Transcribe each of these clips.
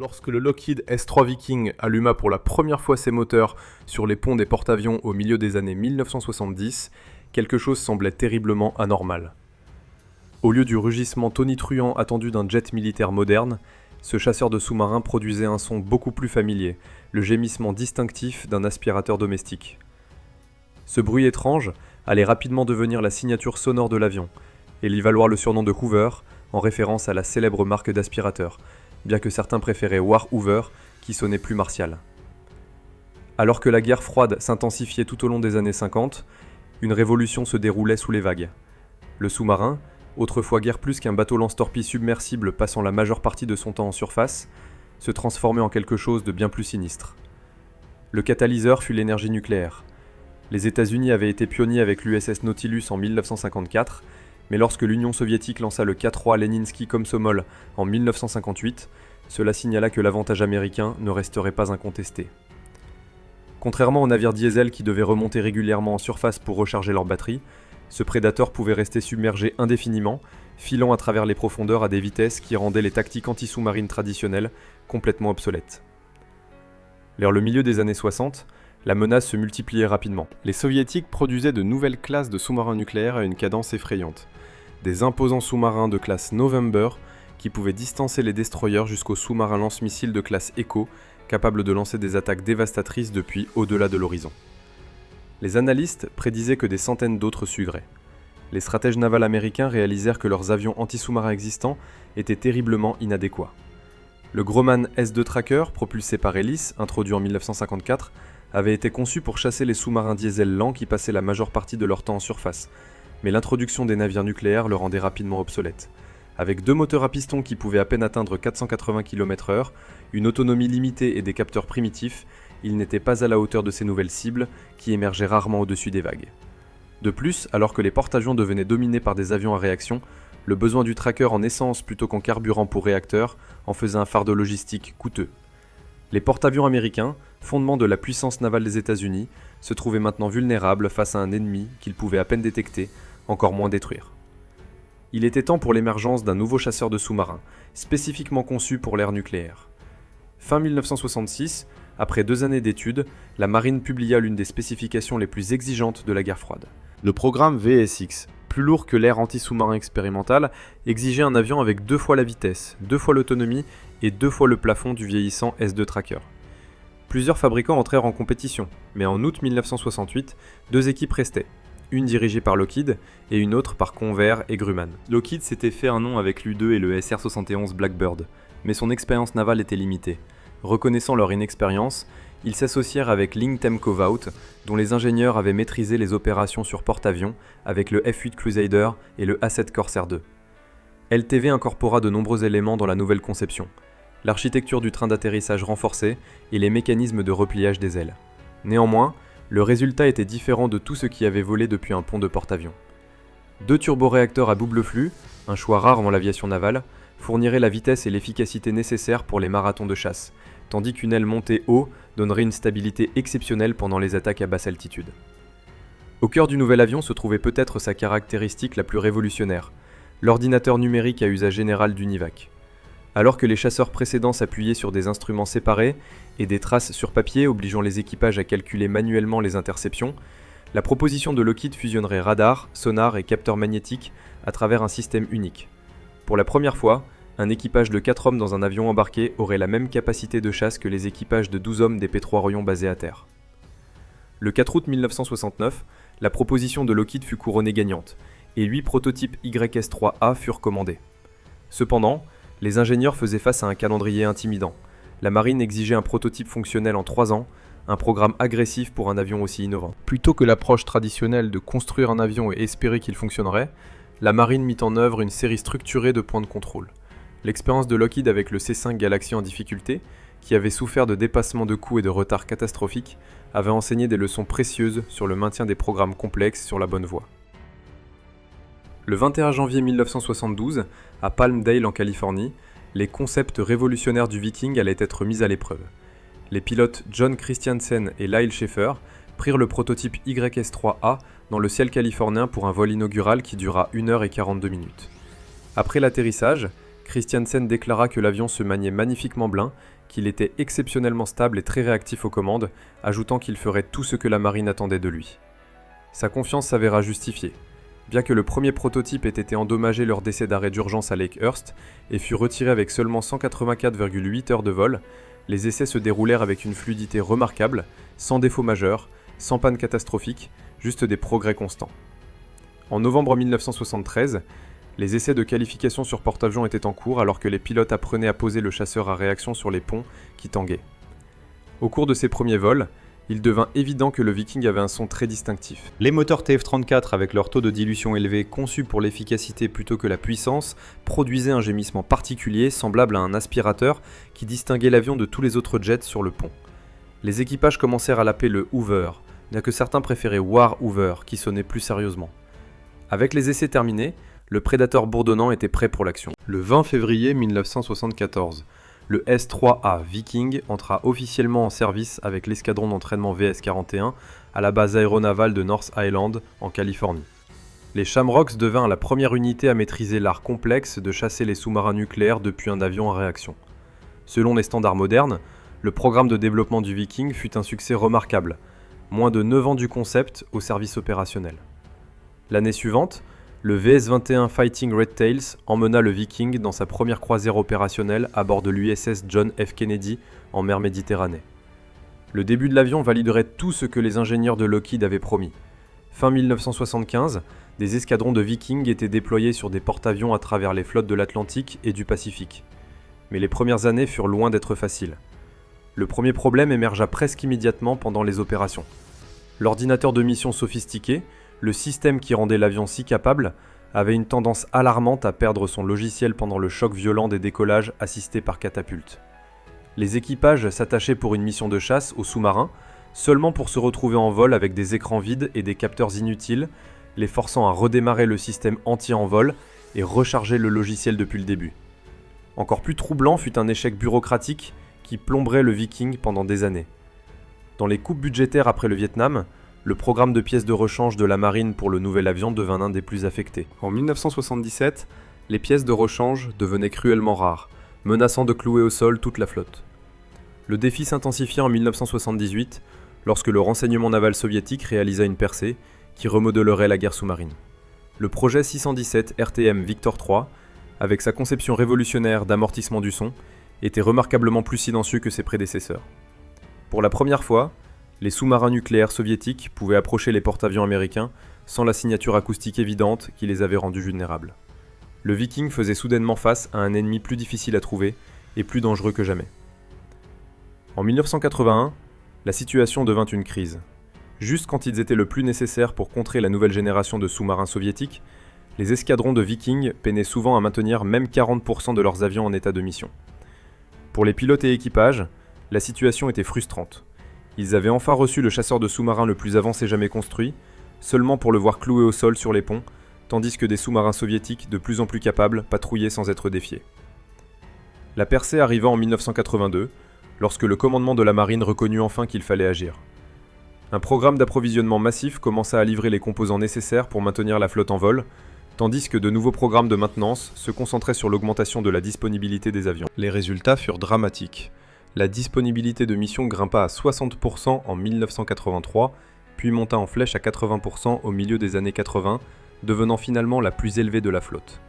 Lorsque le Lockheed S-3 Viking alluma pour la première fois ses moteurs sur les ponts des porte-avions au milieu des années 1970, quelque chose semblait terriblement anormal. Au lieu du rugissement tonitruant attendu d'un jet militaire moderne, ce chasseur de sous-marins produisait un son beaucoup plus familier, le gémissement distinctif d'un aspirateur domestique. Ce bruit étrange allait rapidement devenir la signature sonore de l'avion, et lui valoir le surnom de Hoover, en référence à la célèbre marque d'aspirateur, bien que certains préféraient War Hoover, qui sonnait plus martial. Alors que la guerre froide s'intensifiait tout au long des années 50, une révolution se déroulait sous les vagues. Le sous-marin, autrefois guère plus qu'un bateau lance-torpilles submersible passant la majeure partie de son temps en surface, se transformait en quelque chose de bien plus sinistre. Le catalyseur fut l'énergie nucléaire. Les États-Unis avaient été pionniers avec l'USS Nautilus en 1954, mais lorsque l'Union soviétique lança le K-3 Leninsky-Komsomol en 1958, cela signala que l'avantage américain ne resterait pas incontesté. Contrairement aux navires diesel qui devaient remonter régulièrement en surface pour recharger leurs batteries, ce prédateur pouvait rester submergé indéfiniment, filant à travers les profondeurs à des vitesses qui rendaient les tactiques anti-sous-marines traditionnelles complètement obsolètes. Vers le milieu des années 60, la menace se multipliait rapidement. Les soviétiques produisaient de nouvelles classes de sous-marins nucléaires à une cadence effrayante. Des imposants sous-marins de classe November qui pouvaient distancer les destroyers jusqu'aux sous-marins lance-missiles de classe Echo, capables de lancer des attaques dévastatrices depuis au-delà de l'horizon. Les analystes prédisaient que des centaines d'autres suivraient. Les stratèges navals américains réalisèrent que leurs avions anti-sous-marins existants étaient terriblement inadéquats. Le Grumman S-2 Tracker, propulsé par Ellis, introduit en 1954, avait été conçu pour chasser les sous-marins diesel lents qui passaient la majeure partie de leur temps en surface, mais l'introduction des navires nucléaires le rendait rapidement obsolète. Avec deux moteurs à piston qui pouvaient à peine atteindre 480 km/h, une autonomie limitée et des capteurs primitifs, il n'était pas à la hauteur de ces nouvelles cibles qui émergeaient rarement au-dessus des vagues. De plus, alors que les porte-avions devenaient dominés par des avions à réaction, le besoin du tracker en essence plutôt qu'en carburant pour réacteur en faisait un fardeau logistique coûteux. Les porte-avions américains, fondement de la puissance navale des États-Unis, se trouvaient maintenant vulnérables face à un ennemi qu'ils pouvaient à peine détecter, encore moins détruire. Il était temps pour l'émergence d'un nouveau chasseur de sous-marins, spécifiquement conçu pour l'ère nucléaire. Fin 1966, après 2 années d'études, la marine publia l'une des spécifications les plus exigeantes de la guerre froide. Le programme VSX, plus lourd que l'ère anti-sous-marin expérimentale, exigeait un avion avec 2 fois la vitesse, 2 fois l'autonomie et 2 fois le plafond du vieillissant S-2 Tracker. Plusieurs fabricants entrèrent en compétition, mais en août 1968, 2 équipes restaient, une dirigée par Lockheed et une autre par Convair et Grumman. Lockheed s'était fait un nom avec l'U-2 et le SR-71 Blackbird, mais son expérience navale était limitée. Reconnaissant leur inexpérience, ils s'associèrent avec Ling-Tem Kovaut, dont les ingénieurs avaient maîtrisé les opérations sur porte-avions avec le F-8 Crusader et le A-7 Corsair II. LTV incorpora de nombreux éléments dans la nouvelle conception, l'architecture du train d'atterrissage renforcé et les mécanismes de repliage des ailes. Néanmoins, le résultat était différent de tout ce qui avait volé depuis un pont de porte-avions. 2 turboréacteurs à double flux, un choix rare dans l'aviation navale, fourniraient la vitesse et l'efficacité nécessaires pour les marathons de chasse, tandis qu'une aile montée haut donnerait une stabilité exceptionnelle pendant les attaques à basse altitude. Au cœur du nouvel avion se trouvait peut-être sa caractéristique la plus révolutionnaire, l'ordinateur numérique à usage général d'Univac. Alors que les chasseurs précédents s'appuyaient sur des instruments séparés et des traces sur papier obligeant les équipages à calculer manuellement les interceptions, la proposition de Lockheed fusionnerait radar, sonar et capteurs magnétiques à travers un système unique. Pour la première fois, un équipage de 4 hommes dans un avion embarqué aurait la même capacité de chasse que les équipages de 12 hommes des P-3 Orion basés à terre. Le 4 août 1969, la proposition de Lockheed fut couronnée gagnante, et 8 prototypes YS-3A furent commandés. Cependant, les ingénieurs faisaient face à un calendrier intimidant. La marine exigeait un prototype fonctionnel en 3 ans, un programme agressif pour un avion aussi innovant. Plutôt que l'approche traditionnelle de construire un avion et espérer qu'il fonctionnerait, la marine mit en œuvre une série structurée de points de contrôle. L'expérience de Lockheed avec le C-5 Galaxy en difficulté, qui avait souffert de dépassements de coûts et de retards catastrophiques, avait enseigné des leçons précieuses sur le maintien des programmes complexes sur la bonne voie. Le 21 janvier 1972, à Palmdale en Californie, les concepts révolutionnaires du Viking allaient être mis à l'épreuve. Les pilotes John Christiansen et Lyle Schaeffer prirent le prototype YS-3A dans le ciel californien pour un vol inaugural qui dura 1h42 minutes. Après l'atterrissage, Christiansen déclara que l'avion se maniait magnifiquement bien qu'il était exceptionnellement stable et très réactif aux commandes, ajoutant qu'il ferait tout ce que la marine attendait de lui. Sa confiance s'avéra justifiée. Bien que le premier prototype ait été endommagé lors d'essais d'arrêt d'urgence à Lakehurst et fut retiré avec seulement 184,8 heures de vol, les essais se déroulèrent avec une fluidité remarquable, sans défaut majeur, sans panne catastrophique, juste des progrès constants. En novembre 1973, les essais de qualification sur porte-avions étaient en cours alors que les pilotes apprenaient à poser le chasseur à réaction sur les ponts qui tanguaient. Au cours de ces premiers vols, il devint évident que le Viking avait un son très distinctif. Les moteurs TF-34 avec leur taux de dilution élevé conçus pour l'efficacité plutôt que la puissance produisaient un gémissement particulier semblable à un aspirateur qui distinguait l'avion de tous les autres jets sur le pont. Les équipages commencèrent à l'appeler le Hoover, bien que certains préféraient War Hoover qui sonnait plus sérieusement. Avec les essais terminés, le Predator bourdonnant était prêt pour l'action. Le 20 février 1974, le S-3A Viking entra officiellement en service avec l'escadron d'entraînement VS-41 à la base aéronavale de North Island, en Californie. Les Shamrocks devinrent la première unité à maîtriser l'art complexe de chasser les sous-marins nucléaires depuis un avion en réaction. Selon les standards modernes, le programme de développement du Viking fut un succès remarquable, moins de 9 ans du concept au service opérationnel. L'année suivante, le VS-21 Fighting Red Tails emmena le Viking dans sa première croisière opérationnelle à bord de l'USS John F. Kennedy en mer Méditerranée. Le début de l'avion validerait tout ce que les ingénieurs de Lockheed avaient promis. Fin 1975, des escadrons de Viking étaient déployés sur des porte-avions à travers les flottes de l'Atlantique et du Pacifique. Mais les premières années furent loin d'être faciles. Le premier problème émergea presque immédiatement pendant les opérations. L'ordinateur de mission sophistiqué, le système qui rendait l'avion si capable, avait une tendance alarmante à perdre son logiciel pendant le choc violent des décollages assistés par catapulte. Les équipages s'attachaient pour une mission de chasse aux sous-marins, seulement pour se retrouver en vol avec des écrans vides et des capteurs inutiles, les forçant à redémarrer le système entier en vol et recharger le logiciel depuis le début. Encore plus troublant fut un échec bureaucratique qui plomberait le Viking pendant des années. Dans les coupes budgétaires après le Vietnam, le programme de pièces de rechange de la marine pour le nouvel avion devint l'un des plus affectés. En 1977, les pièces de rechange devenaient cruellement rares, menaçant de clouer au sol toute la flotte. Le défi s'intensifia en 1978, lorsque le renseignement naval soviétique réalisa une percée qui remodelerait la guerre sous-marine. Le projet 617 RTM Victor III, avec sa conception révolutionnaire d'amortissement du son, était remarquablement plus silencieux que ses prédécesseurs. Pour la première fois, les sous-marins nucléaires soviétiques pouvaient approcher les porte-avions américains sans la signature acoustique évidente qui les avait rendus vulnérables. Le Viking faisait soudainement face à un ennemi plus difficile à trouver et plus dangereux que jamais. En 1981, la situation devint une crise. Juste quand ils étaient le plus nécessaires pour contrer la nouvelle génération de sous-marins soviétiques, les escadrons de Viking peinaient souvent à maintenir même 40% de leurs avions en état de mission. Pour les pilotes et équipages, la situation était frustrante. Ils avaient enfin reçu le chasseur de sous-marins le plus avancé jamais construit, seulement pour le voir cloué au sol sur les ponts, tandis que des sous-marins soviétiques de plus en plus capables patrouillaient sans être défiés. La percée arriva en 1982, lorsque le commandement de la marine reconnut enfin qu'il fallait agir. Un programme d'approvisionnement massif commença à livrer les composants nécessaires pour maintenir la flotte en vol, tandis que de nouveaux programmes de maintenance se concentraient sur l'augmentation de la disponibilité des avions. Les résultats furent dramatiques. La disponibilité de mission grimpa à 60% en 1983, puis monta en flèche à 80% au milieu des années 80, devenant finalement la plus élevée de la flotte.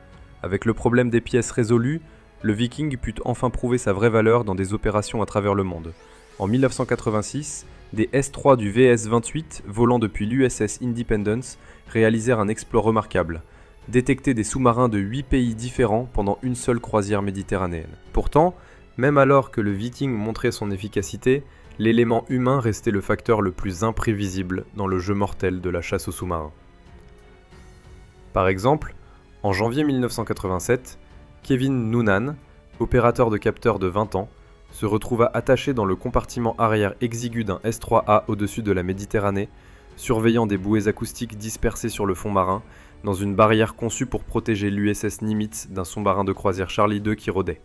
Avec le problème des pièces résolu, le Viking put enfin prouver sa vraie valeur dans des opérations à travers le monde. En 1986, des S-3 du VS-28 volant depuis l'USS Independence réalisèrent un exploit remarquable, détecter des sous-marins de 8 pays différents pendant une seule croisière méditerranéenne. Pourtant, même alors que le Viking montrait son efficacité, l'élément humain restait le facteur le plus imprévisible dans le jeu mortel de la chasse aux sous-marins. Par exemple, en janvier 1987, Kevin Noonan, opérateur de capteur de 20 ans, se retrouva attaché dans le compartiment arrière exigu d'un S-3A au-dessus de la Méditerranée, surveillant des bouées acoustiques dispersées sur le fond marin, dans une barrière conçue pour protéger l'USS Nimitz d'un sous-marin de croisière Charlie II qui rôdait.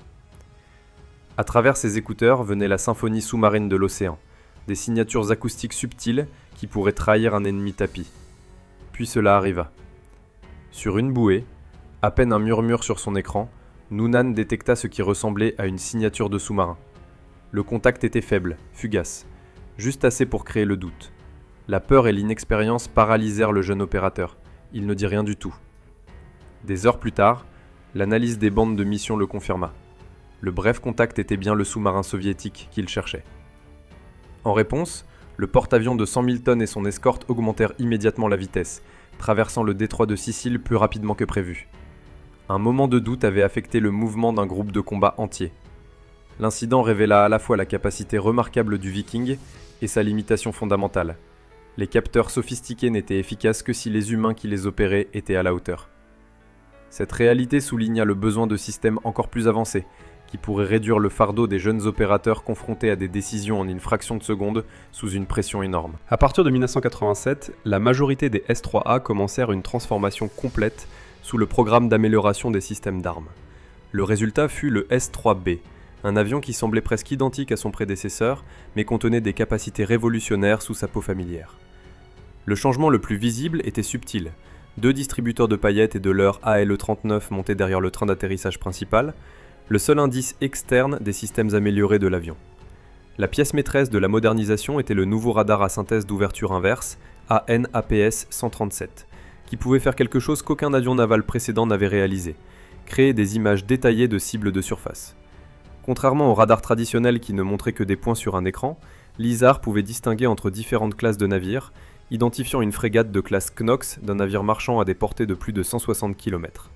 À travers ces écouteurs venait la symphonie sous-marine de l'océan, des signatures acoustiques subtiles qui pourraient trahir un ennemi tapi. Puis cela arriva. Sur une bouée, à peine un murmure sur son écran, Noonan détecta ce qui ressemblait à une signature de sous-marin. Le contact était faible, fugace, juste assez pour créer le doute. La peur et l'inexpérience paralysèrent le jeune opérateur. Il ne dit rien du tout. Des heures plus tard, l'analyse des bandes de mission le confirma. Le bref contact était bien le sous-marin soviétique qu'il cherchait. En réponse, le porte-avions de 100 000 tonnes et son escorte augmentèrent immédiatement la vitesse, traversant le détroit de Sicile plus rapidement que prévu. Un moment de doute avait affecté le mouvement d'un groupe de combat entier. L'incident révéla à la fois la capacité remarquable du Viking et sa limitation fondamentale. Les capteurs sophistiqués n'étaient efficaces que si les humains qui les opéraient étaient à la hauteur. Cette réalité souligna le besoin de systèmes encore plus avancés, qui pourraient réduire le fardeau des jeunes opérateurs confrontés à des décisions en une fraction de seconde sous une pression énorme. À partir de 1987, la majorité des S-3A commencèrent une transformation complète sous le programme d'amélioration des systèmes d'armes. Le résultat fut le S-3B, un avion qui semblait presque identique à son prédécesseur, mais contenait des capacités révolutionnaires sous sa peau familière. Le changement le plus visible était subtil. 2 distributeurs de paillettes et de leurres ALE-39 montés derrière le train d'atterrissage principal, le seul indice externe des systèmes améliorés de l'avion. La pièce maîtresse de la modernisation était le nouveau radar à synthèse d'ouverture inverse, AN/APS-137, qui pouvait faire quelque chose qu'aucun avion naval précédent n'avait réalisé, créer des images détaillées de cibles de surface. Contrairement au radar traditionnel qui ne montrait que des points sur un écran, l'ISAR pouvait distinguer entre différentes classes de navires, identifiant une frégate de classe Knox d'un navire marchand à des portées de plus de 160 km.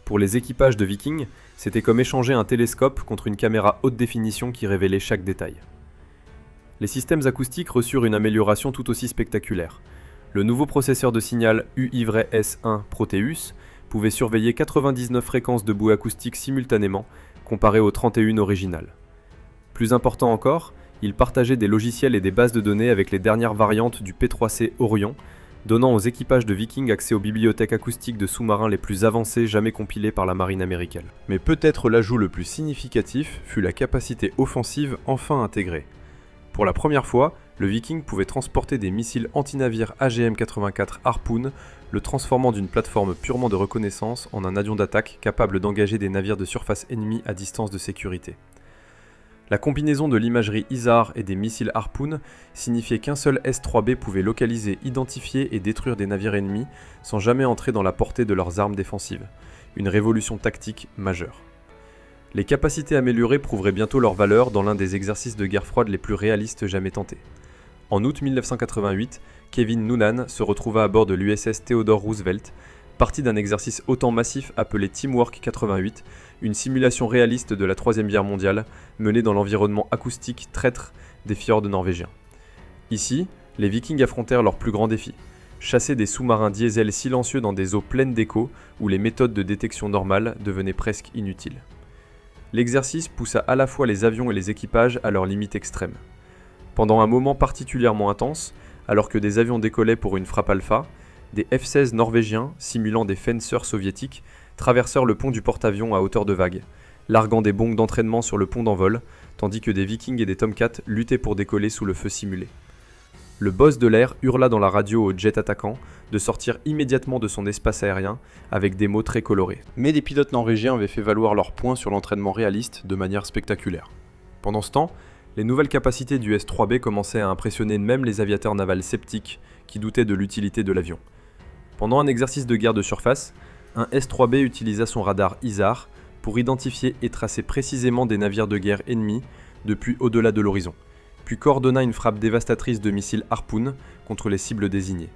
Pour les équipages de Viking, c'était comme échanger un télescope contre une caméra haute définition qui révélait chaque détail. Les systèmes acoustiques reçurent une amélioration tout aussi spectaculaire. Le nouveau processeur de signal U-S1 Proteus pouvait surveiller 99 fréquences de bouée acoustique simultanément, comparé aux 31 originales. Plus important encore, il partageait des logiciels et des bases de données avec les dernières variantes du P3C Orion, donnant aux équipages de Viking accès aux bibliothèques acoustiques de sous-marins les plus avancées jamais compilées par la marine américaine. Mais peut-être l'ajout le plus significatif fut la capacité offensive enfin intégrée. Pour la première fois, le Viking pouvait transporter des missiles antinavires AGM-84 Harpoon, le transformant d'une plateforme purement de reconnaissance en un avion d'attaque capable d'engager des navires de surface ennemis à distance de sécurité. La combinaison de l'imagerie ISAR et des missiles Harpoon signifiait qu'un seul S-3B pouvait localiser, identifier et détruire des navires ennemis sans jamais entrer dans la portée de leurs armes défensives. Une révolution tactique majeure. Les capacités améliorées prouveraient bientôt leur valeur dans l'un des exercices de guerre froide les plus réalistes jamais tentés. En août 1988, Kevin Noonan se retrouva à bord de l'USS Theodore Roosevelt, parti d'un exercice autant massif appelé Teamwork 88, une simulation réaliste de la Troisième Guerre mondiale menée dans l'environnement acoustique traître des fjords norvégiens. Ici, les Vikings affrontèrent leur plus grand défi, chasser des sous-marins diesel silencieux dans des eaux pleines d'échos où les méthodes de détection normales devenaient presque inutiles. L'exercice poussa à la fois les avions et les équipages à leurs limites extrêmes. Pendant un moment particulièrement intense, alors que des avions décollaient pour une frappe alpha, des F-16 norvégiens, simulant des Fencers soviétiques, traversèrent le pont du porte-avions à hauteur de vague, larguant des bombes d'entraînement sur le pont d'envol, tandis que des Vikings et des Tomcats luttaient pour décoller sous le feu simulé. Le boss de l'air hurla dans la radio au jet attaquant de sortir immédiatement de son espace aérien avec des mots très colorés. Mais des pilotes norvégiens avaient fait valoir leurs points sur l'entraînement réaliste de manière spectaculaire. Pendant ce temps, les nouvelles capacités du S-3B commençaient à impressionner même les aviateurs navals sceptiques qui doutaient de l'utilité de l'avion. Pendant un exercice de guerre de surface, un S-3B utilisa son radar ISAR pour identifier et tracer précisément des navires de guerre ennemis depuis au-delà de l'horizon, puis coordonna une frappe dévastatrice de missiles Harpoon contre les cibles désignées.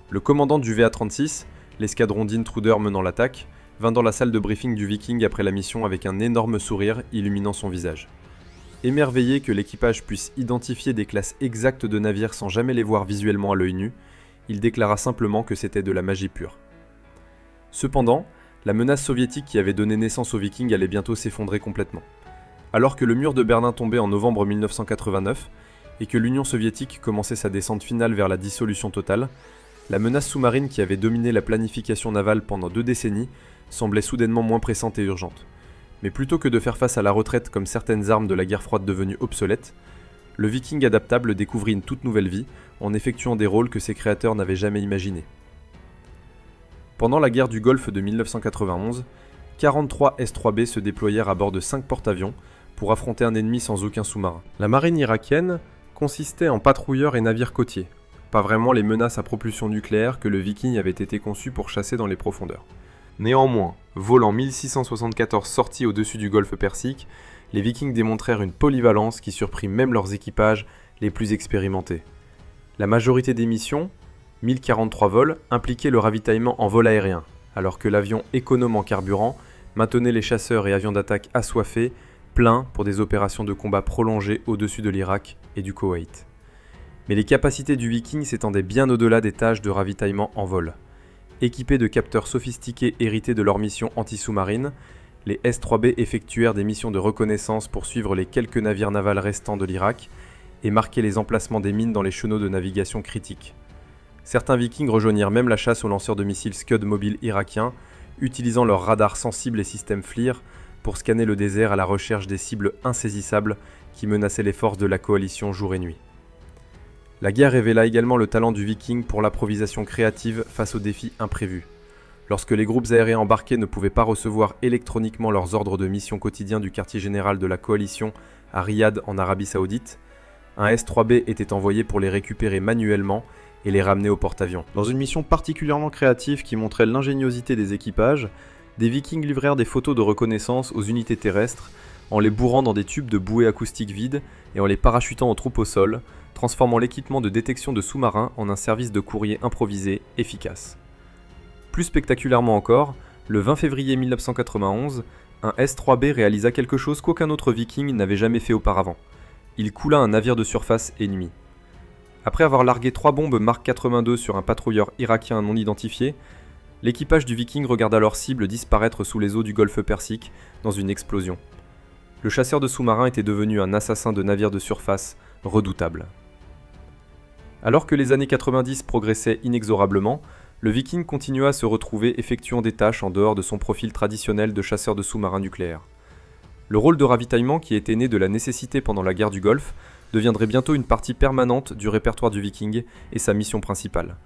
Le commandant du VA-36, l'escadron d'Intruder menant l'attaque, vint dans la salle de briefing du Viking après la mission avec un énorme sourire illuminant son visage. Émerveillé que l'équipage puisse identifier des classes exactes de navires sans jamais les voir visuellement à l'œil nu, il déclara simplement que c'était de la magie pure. Cependant, la menace soviétique qui avait donné naissance aux Vikings allait bientôt s'effondrer complètement. Alors que le mur de Berlin tombait en novembre 1989 et que l'Union soviétique commençait sa descente finale vers la dissolution totale, la menace sous-marine qui avait dominé la planification navale pendant 2 décennies semblait soudainement moins pressante et urgente. Mais plutôt que de faire face à la retraite comme certaines armes de la guerre froide devenues obsolètes, le Viking adaptable découvrit une toute nouvelle vie en effectuant des rôles que ses créateurs n'avaient jamais imaginés. Pendant la guerre du Golfe de 1991, 43 S-3B se déployèrent à bord de 5 porte-avions pour affronter un ennemi sans aucun sous-marin. La marine irakienne consistait en patrouilleurs et navires côtiers, pas vraiment les menaces à propulsion nucléaire que le Viking avait été conçu pour chasser dans les profondeurs. Néanmoins, volant 1674 sorties au-dessus du golfe Persique, les Vikings démontrèrent une polyvalence qui surprit même leurs équipages les plus expérimentés. La majorité des missions, 1043 vols, impliquaient le ravitaillement en vol aérien, alors que l'avion économe en carburant maintenait les chasseurs et avions d'attaque assoiffés, pleins pour des opérations de combat prolongées au-dessus de l'Irak et du Koweït. Mais les capacités du Viking s'étendaient bien au-delà des tâches de ravitaillement en vol. Équipés de capteurs sophistiqués hérités de leur mission anti-sous-marine, les S-3B effectuèrent des missions de reconnaissance pour suivre les quelques navires navals restants de l'Irak et marquer les emplacements des mines dans les chenaux de navigation critiques. Certains Vikings rejoignirent même la chasse aux lanceurs de missiles Scud mobiles irakiens, utilisant leurs radars sensibles et systèmes FLIR pour scanner le désert à la recherche des cibles insaisissables qui menaçaient les forces de la coalition jour et nuit. La guerre révéla également le talent du Viking pour l'improvisation créative face aux défis imprévus. Lorsque les groupes aériens embarqués ne pouvaient pas recevoir électroniquement leurs ordres de mission quotidiens du quartier général de la coalition à Riyad en Arabie Saoudite, un S-3B était envoyé pour les récupérer manuellement et les ramener au porte-avions. Dans une mission particulièrement créative qui montrait l'ingéniosité des équipages, des Vikings livrèrent des photos de reconnaissance aux unités terrestres en les bourrant dans des tubes de bouées acoustiques vides et en les parachutant aux troupes au sol, transformant l'équipement de détection de sous-marins en un service de courrier improvisé efficace. Plus spectaculairement encore, le 20 février 1991, un S-3B réalisa quelque chose qu'aucun autre Viking n'avait jamais fait auparavant. Il coula un navire de surface ennemi. Après avoir largué 3 bombes Mark 82 sur un patrouilleur irakien non identifié, l'équipage du Viking regarda leur cible disparaître sous les eaux du golfe Persique dans une explosion. Le chasseur de sous-marins était devenu un assassin de navires de surface redoutable. Alors que les années 90 progressaient inexorablement, le Viking continua à se retrouver effectuant des tâches en dehors de son profil traditionnel de chasseur de sous-marins nucléaires. Le rôle de ravitaillement qui était né de la nécessité pendant la guerre du Golfe deviendrait bientôt une partie permanente du répertoire du Viking et sa mission principale.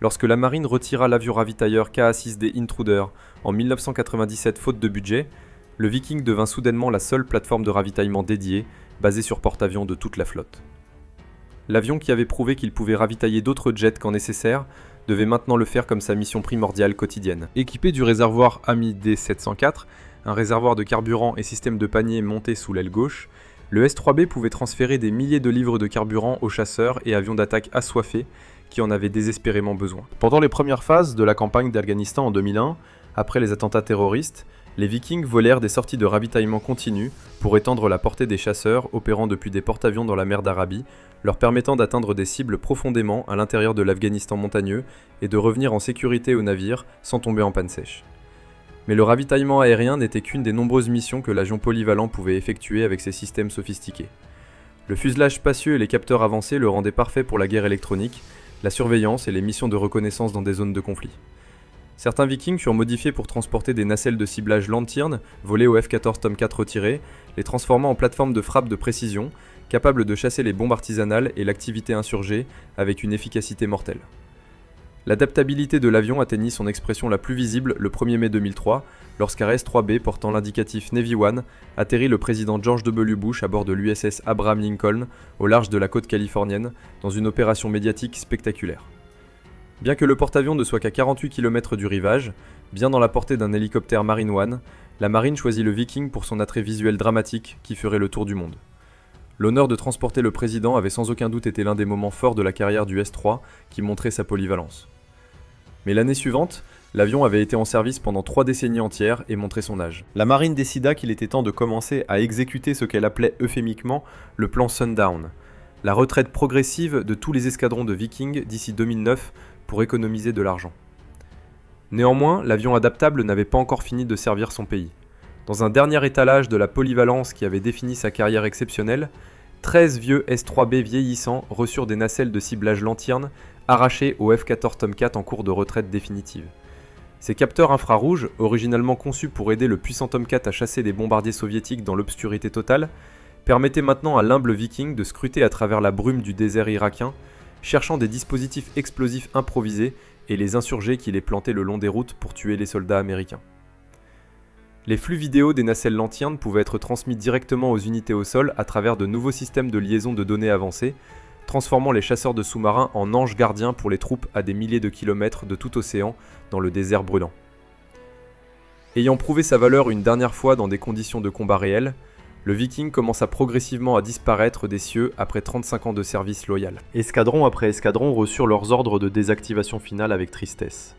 Lorsque la marine retira l'avion ravitailleur KA-6D Intruder en 1997 faute de budget, le Viking devint soudainement la seule plateforme de ravitaillement dédiée, basée sur porte-avions de toute la flotte. L'avion qui avait prouvé qu'il pouvait ravitailler d'autres jets quand nécessaire devait maintenant le faire comme sa mission primordiale quotidienne. Équipé du réservoir Ami D704, un réservoir de carburant et système de panier monté sous l'aile gauche, le S-3B pouvait transférer des milliers de livres de carburant aux chasseurs et avions d'attaque assoiffés qui en avaient désespérément besoin. Pendant les premières phases de la campagne d'Afghanistan en 2001, après les attentats terroristes, les Vikings volèrent des sorties de ravitaillement continues pour étendre la portée des chasseurs opérant depuis des porte-avions dans la mer d'Arabie, leur permettant d'atteindre des cibles profondément à l'intérieur de l'Afghanistan montagneux et de revenir en sécurité au navire sans tomber en panne sèche. Mais le ravitaillement aérien n'était qu'une des nombreuses missions que l'avion polyvalent pouvait effectuer avec ses systèmes sophistiqués. Le fuselage spacieux et les capteurs avancés le rendaient parfait pour la guerre électronique, la surveillance et les missions de reconnaissance dans des zones de conflit. Certains Vikings furent modifiés pour transporter des nacelles de ciblage Lantirn volées au F-14 Tomcat retiré, les transformant en plateformes de frappe de précision, capables de chasser les bombes artisanales et l'activité insurgée avec une efficacité mortelle. L'adaptabilité de l'avion atteignit son expression la plus visible le 1er mai 2003, lorsqu'un S-3B portant l'indicatif Navy One atterrit le président George W. Bush à bord de l'USS Abraham Lincoln au large de la côte californienne, dans une opération médiatique spectaculaire. Bien que le porte-avions ne soit qu'à 48 km du rivage, bien dans la portée d'un hélicoptère Marine One, la marine choisit le Viking pour son attrait visuel dramatique qui ferait le tour du monde. L'honneur de transporter le président avait sans aucun doute été l'un des moments forts de la carrière du S-3 qui montrait sa polyvalence. Mais l'année suivante, l'avion avait été en service pendant 3 décennies entières et montrait son âge. La marine décida qu'il était temps de commencer à exécuter ce qu'elle appelait euphémiquement le plan Sundown, la retraite progressive de tous les escadrons de Vikings d'ici 2009 pour économiser de l'argent. Néanmoins, l'avion adaptable n'avait pas encore fini de servir son pays. Dans un dernier étalage de la polyvalence qui avait défini sa carrière exceptionnelle, 13 vieux S-3B vieillissants reçurent des nacelles de ciblage Lantirn arrachées au F-14 Tomcat en cours de retraite définitive. Ces capteurs infrarouges, originalement conçus pour aider le puissant Tomcat à chasser des bombardiers soviétiques dans l'obscurité totale, permettaient maintenant à l'humble Viking de scruter à travers la brume du désert irakien, cherchant des dispositifs explosifs improvisés et les insurgés qui les plantaient le long des routes pour tuer les soldats américains. Les flux vidéo des nacelles Lantierne pouvaient être transmis directement aux unités au sol à travers de nouveaux systèmes de liaison de données avancés, transformant les chasseurs de sous-marins en anges gardiens pour les troupes à des milliers de kilomètres de tout océan dans le désert brûlant. Ayant prouvé sa valeur une dernière fois dans des conditions de combat réelles, le Viking commença progressivement à disparaître des cieux après 35 ans de service loyal. Escadron après escadron reçurent leurs ordres de désactivation finale avec tristesse.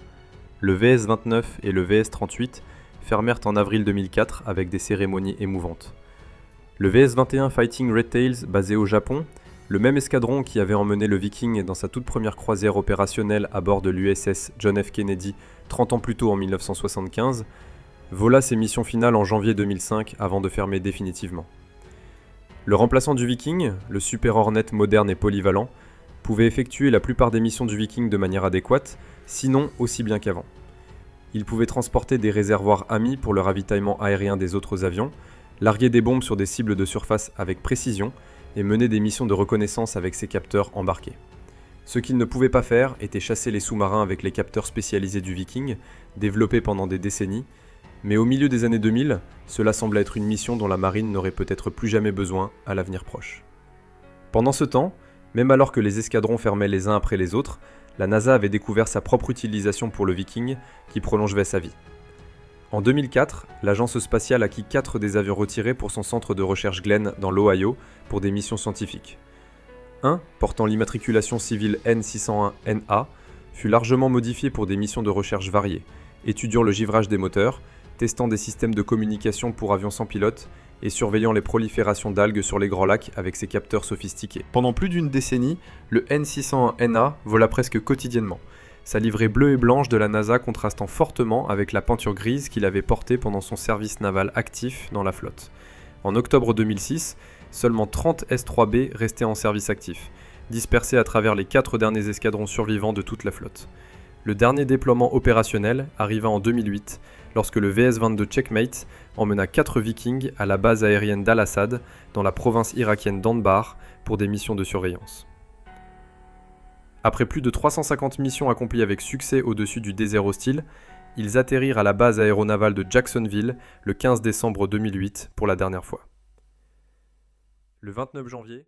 Le VS-29 et le VS-38 fermèrent en avril 2004 avec des cérémonies émouvantes. Le VS-21 Fighting Red Tails, basé au Japon, le même escadron qui avait emmené le Viking dans sa toute première croisière opérationnelle à bord de l'USS John F. Kennedy 30 ans plus tôt en 1975, vola ses missions finales en janvier 2005 avant de fermer définitivement. Le remplaçant du Viking, le Super Hornet moderne et polyvalent, pouvait effectuer la plupart des missions du Viking de manière adéquate, sinon aussi bien qu'avant. Il pouvait transporter des réservoirs amis pour le ravitaillement aérien des autres avions, larguer des bombes sur des cibles de surface avec précision et mener des missions de reconnaissance avec ses capteurs embarqués. Ce qu'il ne pouvait pas faire était chasser les sous-marins avec les capteurs spécialisés du Viking, développés pendant des décennies, mais au milieu des années 2000, cela semble être une mission dont la marine n'aurait peut-être plus jamais besoin à l'avenir proche. Pendant ce temps, même alors que les escadrons fermaient les uns après les autres, la NASA avait découvert sa propre utilisation pour le Viking, qui prolongeait sa vie. En 2004, l'agence spatiale acquit 4 des avions retirés pour son centre de recherche Glenn dans l'Ohio pour des missions scientifiques. Un, portant l'immatriculation civile N601NA, fut largement modifié pour des missions de recherche variées, étudiant le givrage des moteurs, testant des systèmes de communication pour avions sans pilote et surveillant les proliférations d'algues sur les grands lacs avec ses capteurs sophistiqués. Pendant plus d'une décennie, le N601NA vola presque quotidiennement, sa livrée bleue et blanche de la NASA contrastant fortement avec la peinture grise qu'il avait portée pendant son service naval actif dans la flotte. En octobre 2006, seulement 30 S-3B restaient en service actif, dispersés à travers les 4 derniers escadrons survivants de toute la flotte. Le dernier déploiement opérationnel arriva en 2008, lorsque le VS-22 Checkmate emmena 4 Vikings à la base aérienne d'Al-Assad, dans la province irakienne d'Anbar, pour des missions de surveillance. Après plus de 350 missions accomplies avec succès au-dessus du désert hostile, ils atterrirent à la base aéronavale de Jacksonville le 15 décembre 2008 pour la dernière fois. Le 29 janvier,